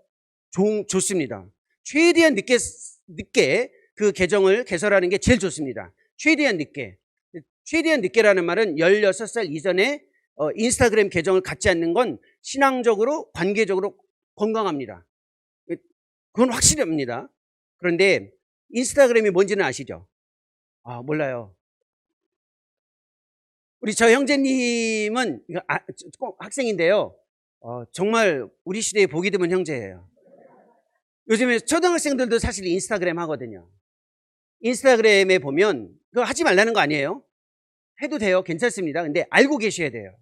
좋습니다. 최대한 늦게 그 계정을 개설하는 게 제일 좋습니다. 최대한 늦게라는 말은 16살 이전에 인스타그램 계정을 갖지 않는 건 신앙적으로 관계적으로 건강합니다. 그건 확실합니다. 그런데 인스타그램이 뭔지는 아시죠? 몰라요. 우리 저 형제님은 학생인데요. 정말 우리 시대에 보기 드문 형제예요. 요즘에 초등학생들도 사실 인스타그램 하거든요. 인스타그램에 보면 그거 하지 말라는 거 아니에요. 해도 돼요. 괜찮습니다. 근데 알고 계셔야 돼요.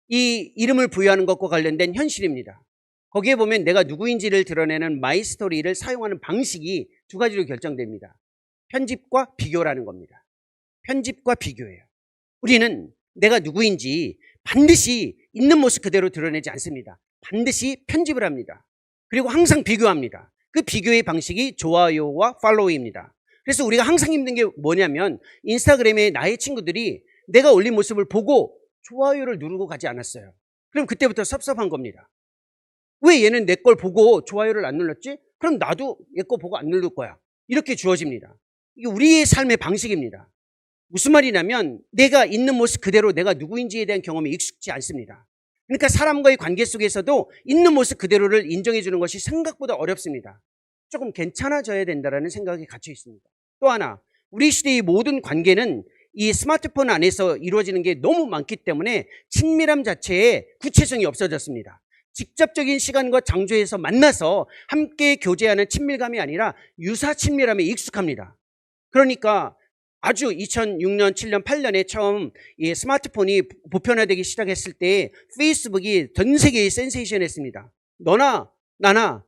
이 이름을 부여하는 것과 관련된 현실입니다. 거기에 보면 내가 누구인지를 드러내는 마이 스토리를 사용하는 방식이 두 가지로 결정됩니다. 편집과 비교라는 겁니다. 편집과 비교예요. 우리는 내가 누구인지 반드시 있는 모습 그대로 드러내지 않습니다. 반드시 편집을 합니다. 그리고 항상 비교합니다. 그 비교의 방식이 좋아요와 팔로우입니다. 그래서 우리가 항상 힘든 게 뭐냐면 인스타그램에 나의 친구들이 내가 올린 모습을 보고 좋아요를 누르고 가지 않았어요. 그럼 그때부터 섭섭한 겁니다. 왜 얘는 내 걸 보고 좋아요를 안 눌렀지? 그럼 나도 얘 거 보고 안 누를 거야. 이렇게 주어집니다. 이게 우리의 삶의 방식입니다. 무슨 말이냐면 내가 있는 모습 그대로 내가 누구인지에 대한 경험이 익숙지 않습니다. 그러니까 사람과의 관계 속에서도 있는 모습 그대로를 인정해 주는 것이 생각보다 어렵습니다. 조금 괜찮아져야 된다는 생각이 갇혀 있습니다. 또 하나, 우리 시대의 모든 관계는 이 스마트폰 안에서 이루어지는 게 너무 많기 때문에 친밀함 자체에 구체성이 없어졌습니다. 직접적인 시간과 장소에서 만나서 함께 교제하는 친밀감이 아니라 유사 친밀함에 익숙합니다. 그러니까 아주 2006년, 7년, 8년에 처음 이 스마트폰이 보편화되기 시작했을 때 페이스북이 전 세계에 센세이션했습니다. 너나 나나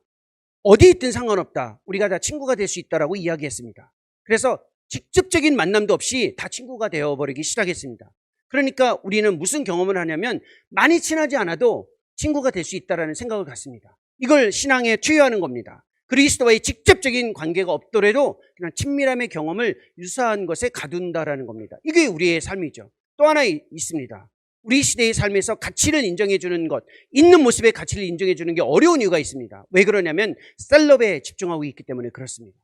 어디 있든 상관없다. 우리가 다 친구가 될 수 있다라고 이야기했습니다. 그래서 직접적인 만남도 없이 다 친구가 되어버리기 시작했습니다. 그러니까 우리는 무슨 경험을 하냐면 많이 친하지 않아도 친구가 될 수 있다는 생각을 갖습니다. 이걸 신앙에 투여하는 겁니다. 그리스도와의 직접적인 관계가 없더라도 그냥 친밀함의 경험을 유사한 것에 가둔다라는 겁니다. 이게 우리의 삶이죠. 또 하나 있습니다. 우리 시대의 삶에서 가치를 인정해 주는 것, 있는 모습의 가치를 인정해 주는 게 어려운 이유가 있습니다. 왜 그러냐면 셀럽에 집중하고 있기 때문에 그렇습니다.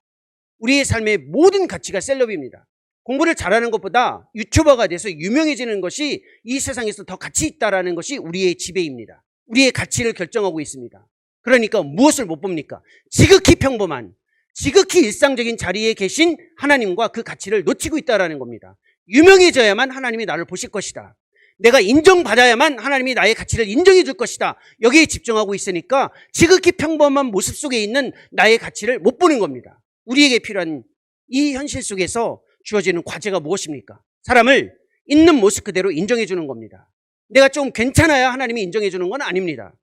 우리의 삶의 모든 가치가 셀럽입니다. 공부를 잘하는 것보다 유튜버가 돼서 유명해지는 것이 이 세상에서 더 가치 있다라는 것이 우리의 지배입니다. 우리의 가치를 결정하고 있습니다. 그러니까 무엇을 못 봅니까? 지극히 평범한, 지극히 일상적인 자리에 계신 하나님과 그 가치를 놓치고 있다는 겁니다. 유명해져야만 하나님이 나를 보실 것이다. 내가 인정받아야만 하나님이 나의 가치를 인정해 줄 것이다. 여기에 집중하고 있으니까 지극히 평범한 모습 속에 있는 나의 가치를 못 보는 겁니다. 우리에게 필요한 이 현실 속에서 주어지는 과제가 무엇입니까? 사람을 있는 모습 그대로 인정해 주는 겁니다. 내가 좀 괜찮아야 하나님이 인정해 주는 건 아닙니다.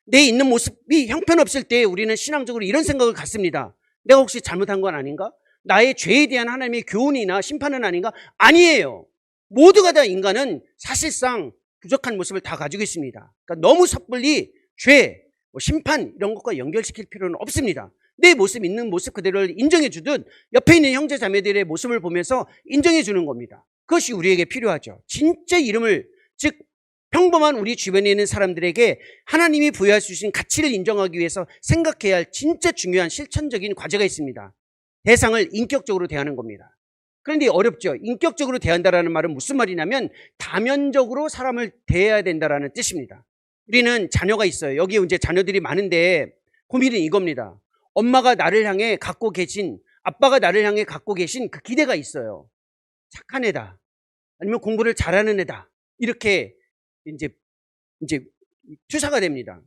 내 있는 모습이 형편없을 때 우리는 신앙적으로 이런 생각을 갖습니다. 내가 혹시 잘못한 건 아닌가? 나의 죄에 대한 하나님의 교훈이나 심판은 아닌가? 아니에요. 모두가 다 인간은 사실상 부족한 모습을 다 가지고 있습니다. 그러니까 너무 섣불리 죄, 심판 이런 것과 연결시킬 필요는 없습니다. 내 모습 있는 모습 그대로를 인정해 주듯 옆에 있는 형제 자매들의 모습을 보면서 인정해 주는 겁니다. 그것이 우리에게 필요하죠. 진짜 이름을, 즉 평범한 우리 주변에 있는 사람들에게 하나님이 부여할 수 있는 가치를 인정하기 위해서 생각해야 할 진짜 중요한 실천적인 과제가 있습니다. 대상을 인격적으로 대하는 겁니다. 그런데 어렵죠. 인격적으로 대한다라는 말은 무슨 말이냐면 다면적으로 사람을 대해야 된다라는 뜻입니다. 우리는 자녀가 있어요. 여기 이제 자녀들이 많은데 고민은 이겁니다. 엄마가 나를 향해 갖고 계신, 아빠가 나를 향해 갖고 계신 그 기대가 있어요. 착한 애다, 아니면 공부를 잘하는 애다, 이렇게 이제 투사가 됩니다.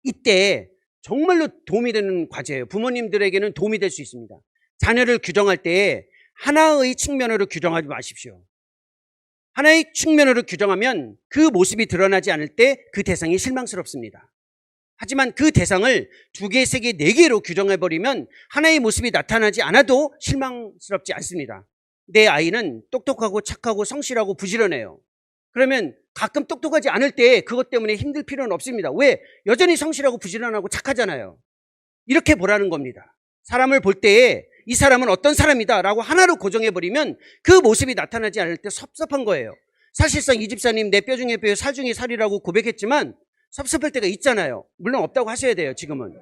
이때 정말로 도움이 되는 과제예요. 부모님들에게는 도움이 될 수 있습니다. 자녀를 규정할 때 하나의 측면으로 규정하지 마십시오. 하나의 측면으로 규정하면 그 모습이 드러나지 않을 때 그 대상이 실망스럽습니다. 하지만 그 대상을 2개, 3개, 4개로 규정해버리면 하나의 모습이 나타나지 않아도 실망스럽지 않습니다. 내 아이는 똑똑하고 착하고 성실하고 부지런해요. 그러면 가끔 똑똑하지 않을 때 그것 때문에 힘들 필요는 없습니다. 왜? 여전히 성실하고 부지런하고 착하잖아요. 이렇게 보라는 겁니다. 사람을 볼 때에 이 사람은 어떤 사람이다 라고 하나로 고정해버리면 그 모습이 나타나지 않을 때 섭섭한 거예요. 사실상 이 집사님 내 뼈 중에 뼈, 살 중에 살이라고 고백했지만 섭섭할 때가 있잖아요. 물론 없다고 하셔야 돼요. 지금은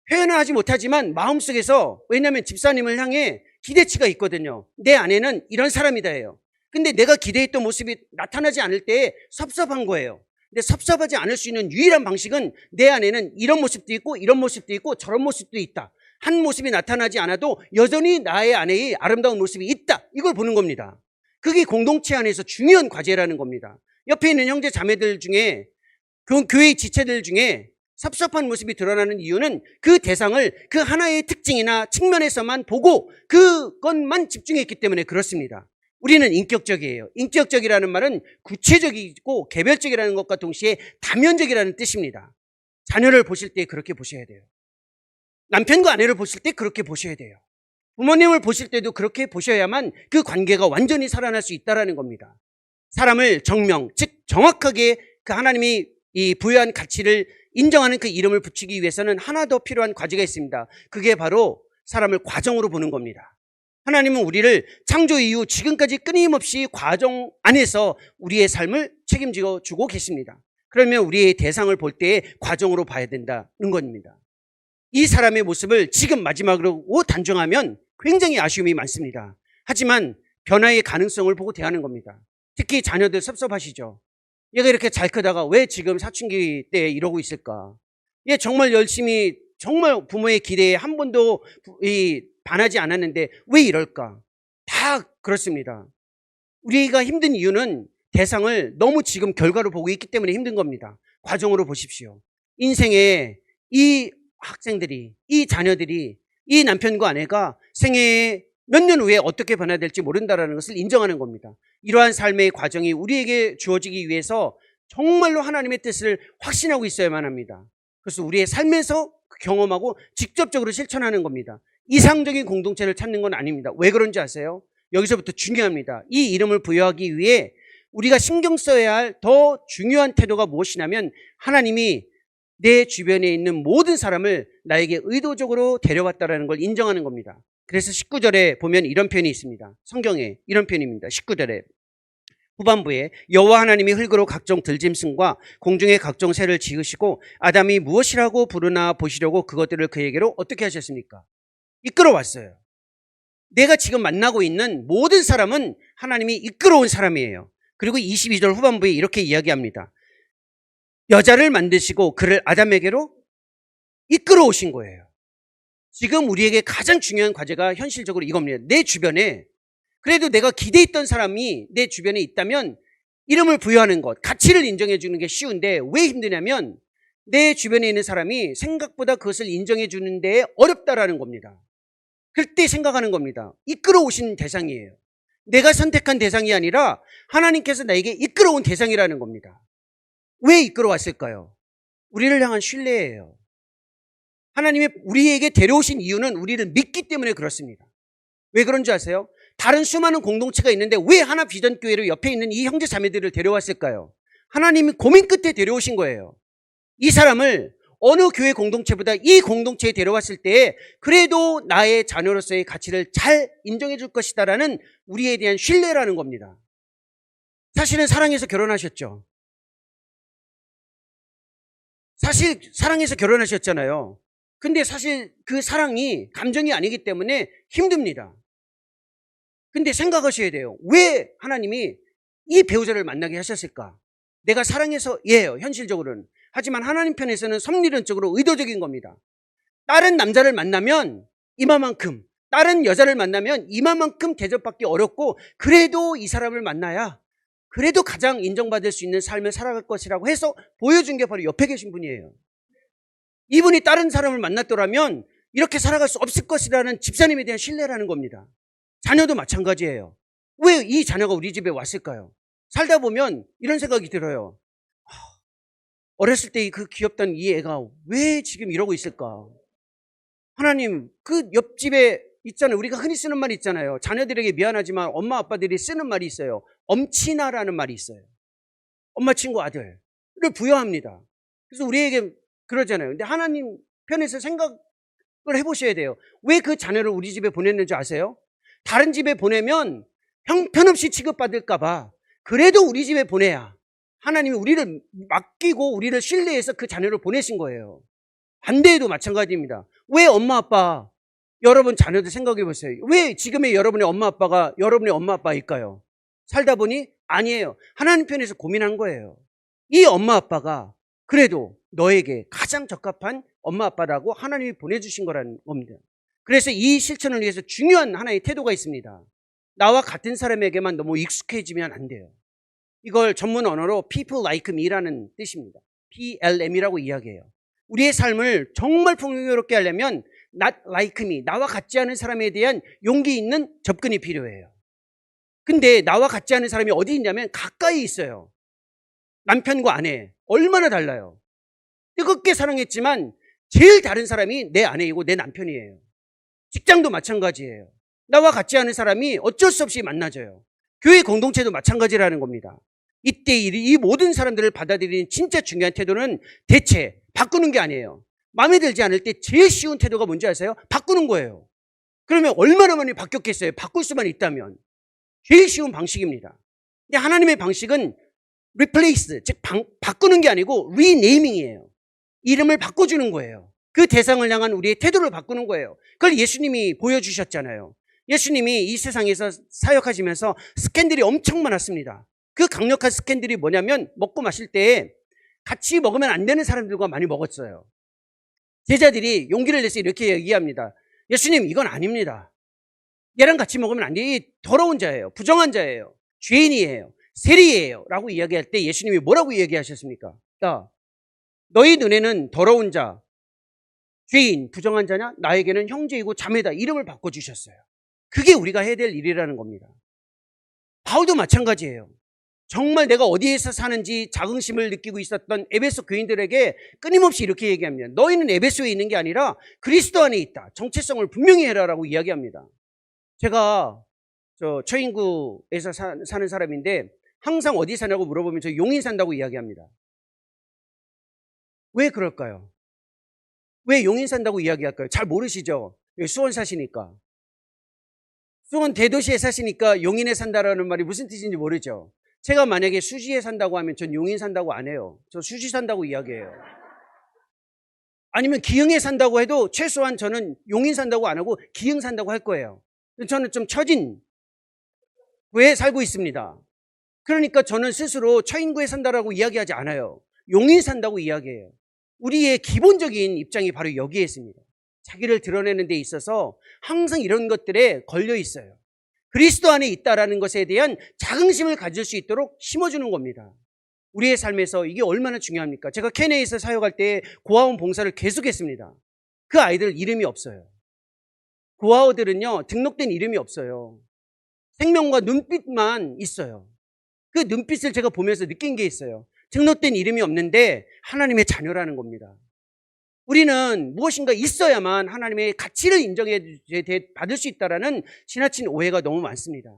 표현은 하지 못하지만 마음속에서, 왜냐하면 집사님을 향해 기대치가 있거든요. 내 아내는 이런 사람이다예요. 근데 내가 기대했던 모습이 나타나지 않을 때 섭섭한 거예요. 근데 섭섭하지 않을 수 있는 유일한 방식은 내 안에는 이런 모습도 있고 이런 모습도 있고 저런 모습도 있다. 한 모습이 나타나지 않아도 여전히 나의 아내의 아름다운 모습이 있다. 이걸 보는 겁니다. 그게 공동체 안에서 중요한 과제라는 겁니다. 옆에 있는 형제 자매들 중에, 그 교회의 지체들 중에 섭섭한 모습이 드러나는 이유는 그 대상을 그 하나의 특징이나 측면에서만 보고 그것만 집중했기 때문에 그렇습니다. 우리는 인격적이에요. 인격적이라는 말은 구체적이고 개별적이라는 것과 동시에 다면적이라는 뜻입니다. 자녀를 보실 때 그렇게 보셔야 돼요. 남편과 아내를 보실 때 그렇게 보셔야 돼요. 부모님을 보실 때도 그렇게 보셔야만 그 관계가 완전히 살아날 수 있다는 겁니다. 사람을 정명, 즉 정확하게 그 하나님이 이 부여한 가치를 인정하는 그 이름을 붙이기 위해서는 하나 더 필요한 과제가 있습니다. 그게 바로 사람을 과정으로 보는 겁니다. 하나님은 우리를 창조 이후 지금까지 끊임없이 과정 안에서 우리의 삶을 책임져 주고 계십니다. 그러면 우리의 대상을 볼 때 과정으로 봐야 된다는 겁니다. 이 사람의 모습을 지금 마지막으로 단정하면 굉장히 아쉬움이 많습니다. 하지만 변화의 가능성을 보고 대하는 겁니다. 특히 자녀들 섭섭하시죠? 얘가 이렇게 잘 크다가 왜 지금 사춘기 때 이러고 있을까? 얘 정말 열심히, 정말 부모의 기대에 한 번도 반하지 않았는데 왜 이럴까? 다 그렇습니다. 우리가 힘든 이유는 대상을 너무 지금 결과로 보고 있기 때문에 힘든 겁니다. 과정으로 보십시오. 인생에 이 학생들이, 이 자녀들이, 이 남편과 아내가 생애에 몇 년 후에 어떻게 변화될지 모른다는 것을 인정하는 겁니다. 이러한 삶의 과정이 우리에게 주어지기 위해서 정말로 하나님의 뜻을 확신하고 있어야만 합니다. 그래서 우리의 삶에서 경험하고 직접적으로 실천하는 겁니다. 이상적인 공동체를 찾는 건 아닙니다. 왜 그런지 아세요? 여기서부터 중요합니다. 이 이름을 부여하기 위해 우리가 신경 써야 할 더 중요한 태도가 무엇이냐면 하나님이 내 주변에 있는 모든 사람을 나에게 의도적으로 데려왔다는 걸 인정하는 겁니다. 그래서 19절에 보면 이런 표현이 있습니다. 성경에 이런 표현입니다. 19절에 후반부에 여호와 하나님이 흙으로 각종 들짐승과 공중의 각종 새를 지으시고 아담이 무엇이라고 부르나 보시려고 그것들을 그에게로 어떻게 하셨습니까? 이끌어왔어요. 내가 지금 만나고 있는 모든 사람은 하나님이 이끌어온 사람이에요. 그리고 22절 후반부에 이렇게 이야기합니다. 여자를 만드시고 그를 아담에게로 이끌어오신 거예요. 지금 우리에게 가장 중요한 과제가 현실적으로 이겁니다. 내 주변에, 그래도 내가 기대했던 사람이 내 주변에 있다면 이름을 부여하는 것, 가치를 인정해 주는 게 쉬운데 왜 힘드냐면 내 주변에 있는 사람이 생각보다 그것을 인정해 주는 데 어렵다라는 겁니다. 그때 생각하는 겁니다. 이끌어오신 대상이에요. 내가 선택한 대상이 아니라 하나님께서 나에게 이끌어온 대상이라는 겁니다. 왜 이끌어왔을까요? 우리를 향한 신뢰예요. 하나님이 우리에게 데려오신 이유는 우리를 믿기 때문에 그렇습니다. 왜 그런지 아세요? 다른 수많은 공동체가 있는데 왜 하나 비전교회로 옆에 있는 이 형제 자매들을 데려왔을까요? 하나님이 고민 끝에 데려오신 거예요. 이 사람을 어느 교회 공동체보다 이 공동체에 데려왔을 때 그래도 나의 자녀로서의 가치를 잘 인정해 줄 것이다라는 우리에 대한 신뢰라는 겁니다. 사실은 사랑해서 결혼하셨죠. 사실 사랑해서 결혼하셨잖아요. 근데 사실 그 사랑이 감정이 아니기 때문에 힘듭니다. 근데 생각하셔야 돼요. 왜 하나님이 이 배우자를 만나게 하셨을까? 내가 사랑해서 예요, 현실적으로는. 하지만 하나님 편에서는 섭리론적으로 의도적인 겁니다. 다른 남자를 만나면 이마만큼, 다른 여자를 만나면 이마만큼 대접받기 어렵고, 그래도 이 사람을 만나야 그래도 가장 인정받을 수 있는 삶을 살아갈 것이라고 해서 보여준 게 바로 옆에 계신 분이에요. 이분이 다른 사람을 만났더라면 이렇게 살아갈 수 없을 것이라는 집사님에 대한 신뢰라는 겁니다. 자녀도 마찬가지예요. 왜 이 자녀가 우리 집에 왔을까요? 살다 보면 이런 생각이 들어요. 어렸을 때 그 귀엽던 이 애가 왜 지금 이러고 있을까? 하나님, 그 옆집에 있잖아요. 우리가 흔히 쓰는 말이 있잖아요. 자녀들에게 미안하지만 엄마 아빠들이 쓰는 말이 있어요. 엄친아라는 말이 있어요. 엄마 친구 아들을 부여합니다. 그래서 우리에게 그러잖아요. 근데 하나님 편에서 생각을 해보셔야 돼요. 왜 그 자녀를 우리 집에 보냈는지 아세요? 다른 집에 보내면 형편없이 취급받을까봐 그래도 우리 집에 보내야 하나님이 우리를 맡기고 우리를 신뢰해서 그 자녀를 보내신 거예요. 반대에도 마찬가지입니다. 왜 엄마 아빠, 여러분 자녀들 생각해 보세요. 왜 지금의 여러분의 엄마 아빠가 여러분의 엄마 아빠일까요? 살다 보니 아니에요. 하나님 편에서 고민한 거예요. 이 엄마 아빠가 그래도 너에게 가장 적합한 엄마 아빠라고 하나님이 보내주신 거라는 겁니다. 그래서 이 실천을 위해서 중요한 하나의 태도가 있습니다. 나와 같은 사람에게만 너무 익숙해지면 안 돼요. 이걸 전문 언어로 people like me라는 뜻입니다. PLM이라고 이야기해요. 우리의 삶을 정말 풍요롭게 하려면 not like me, 나와 같지 않은 사람에 대한 용기 있는 접근이 필요해요. 근데 나와 같지 않은 사람이 어디 있냐면 가까이 있어요. 남편과 아내 얼마나 달라요. 뜨겁게 사랑했지만 제일 다른 사람이 내 아내이고 내 남편이에요. 직장도 마찬가지예요. 나와 같지 않은 사람이 어쩔 수 없이 만나져요. 교회 공동체도 마찬가지라는 겁니다. 이때 이 모든 사람들을 받아들이는 진짜 중요한 태도는 대체 바꾸는 게 아니에요. 마음에 들지 않을 때 제일 쉬운 태도가 뭔지 아세요? 바꾸는 거예요. 그러면 얼마나 많이 바뀌었겠어요? 바꿀 수만 있다면. 제일 쉬운 방식입니다. 근데 하나님의 방식은 replace, 즉 바꾸는 게 아니고 renaming이에요. 이름을 바꿔주는 거예요. 그 대상을 향한 우리의 태도를 바꾸는 거예요. 그걸 예수님이 보여주셨잖아요. 예수님이 이 세상에서 사역하시면서 스캔들이 엄청 많았습니다. 그 강력한 스캔들이 뭐냐면 먹고 마실 때 같이 먹으면 안 되는 사람들과 많이 먹었어요. 제자들이 용기를 내서 이렇게 얘기합니다. 예수님, 이건 아닙니다. 얘랑 같이 먹으면 안 돼. 더러운 자예요. 부정한 자예요. 죄인이에요. 세리예요. 라고 이야기할 때 예수님이 뭐라고 얘기하셨습니까? 야, 너희 눈에는 더러운 자, 죄인, 부정한 자냐? 나에게는 형제이고 자매다. 이름을 바꿔주셨어요. 그게 우리가 해야 될 일이라는 겁니다. 바울도 마찬가지예요. 정말 내가 어디에서 사는지 자긍심을 느끼고 있었던 에베소 교인들에게 끊임없이 이렇게 얘기합니다. 너희는 에베소에 있는 게 아니라 그리스도 안에 있다. 정체성을 분명히 해라라고 이야기합니다. 제가 처인구에서 사는 사람인데 항상 어디 사냐고 물어보면 저 용인 산다고 이야기합니다. 왜 그럴까요? 왜 용인 산다고 이야기할까요? 잘 모르시죠? 수원 사시니까. 수원 대도시에 사시니까 용인에 산다라는 말이 무슨 뜻인지 모르죠? 제가 만약에 수지에 산다고 하면 전 용인 산다고 안 해요. 저 수지 산다고 이야기해요. 아니면 기흥에 산다고 해도 최소한 저는 용인 산다고 안 하고 기흥 산다고 할 거예요. 저는 좀 처진 구에 살고 있습니다. 그러니까 저는 스스로 처인구에 산다라고 이야기하지 않아요. 용인 산다고 이야기해요. 우리의 기본적인 입장이 바로 여기에 있습니다. 자기를 드러내는 데 있어서 항상 이런 것들에 걸려 있어요. 그리스도 안에 있다라는 것에 대한 자긍심을 가질 수 있도록 심어주는 겁니다. 우리의 삶에서 이게 얼마나 중요합니까? 제가 케네이에서 사역할 때 고아원 봉사를 계속했습니다. 그 아이들 이름이 없어요. 고아원들은요, 등록된 이름이 없어요. 생명과 눈빛만 있어요. 그 눈빛을 제가 보면서 느낀 게 있어요. 등록된 이름이 없는데 하나님의 자녀라는 겁니다. 우리는 무엇인가 있어야만 하나님의 가치를 인정해 받을 수 있다는 지나친 오해가 너무 많습니다.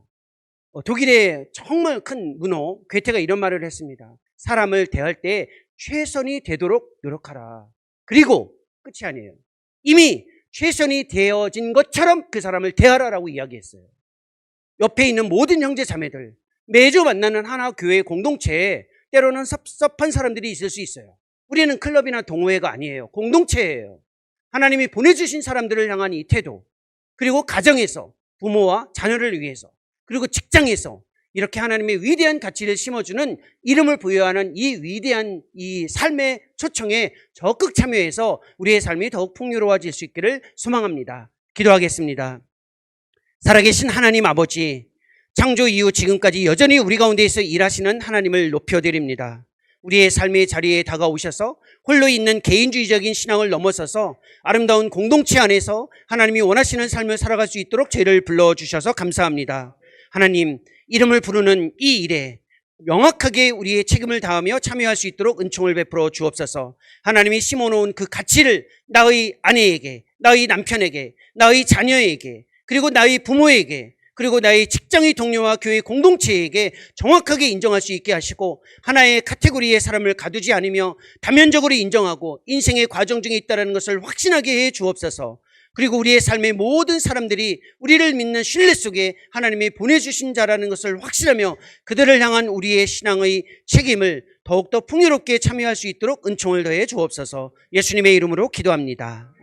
독일의 정말 큰 문호 괴테가 이런 말을 했습니다. 사람을 대할 때 최선이 되도록 노력하라. 그리고 끝이 아니에요. 이미 최선이 되어진 것처럼 그 사람을 대하라라고 이야기했어요. 옆에 있는 모든 형제 자매들, 매주 만나는 하나 교회 공동체에 때로는 섭섭한 사람들이 있을 수 있어요. 우리는 클럽이나 동호회가 아니에요. 공동체예요. 하나님이 보내주신 사람들을 향한 이 태도, 그리고 가정에서 부모와 자녀를 위해서, 그리고 직장에서 이렇게 하나님의 위대한 가치를 심어주는, 이름을 부여하는 이 위대한 이 삶의 초청에 적극 참여해서 우리의 삶이 더욱 풍요로워질 수 있기를 소망합니다. 기도하겠습니다. 살아계신 하나님 아버지, 창조 이후 지금까지 여전히 우리 가운데에서 일하시는 하나님을 높여드립니다. 우리의 삶의 자리에 다가오셔서 홀로 있는 개인주의적인 신앙을 넘어서서 아름다운 공동체 안에서 하나님이 원하시는 삶을 살아갈 수 있도록 저희를 불러주셔서 감사합니다. 하나님, 이름을 부르는 이 일에 명확하게 우리의 책임을 다하며 참여할 수 있도록 은총을 베풀어 주옵소서. 하나님이 심어놓은 그 가치를 나의 아내에게, 나의 남편에게, 나의 자녀에게, 그리고 나의 부모에게, 그리고 나의 직장의 동료와 교회 공동체에게 정확하게 인정할 수 있게 하시고, 하나의 카테고리의 사람을 가두지 않으며 다면적으로 인정하고 인생의 과정 중에 있다는 것을 확신하게 해 주옵소서. 그리고 우리의 삶의 모든 사람들이 우리를 믿는 신뢰 속에 하나님이 보내주신 자라는 것을 확신하며 그들을 향한 우리의 신앙의 책임을 더욱더 풍요롭게 참여할 수 있도록 은총을 더해 주옵소서. 예수님의 이름으로 기도합니다.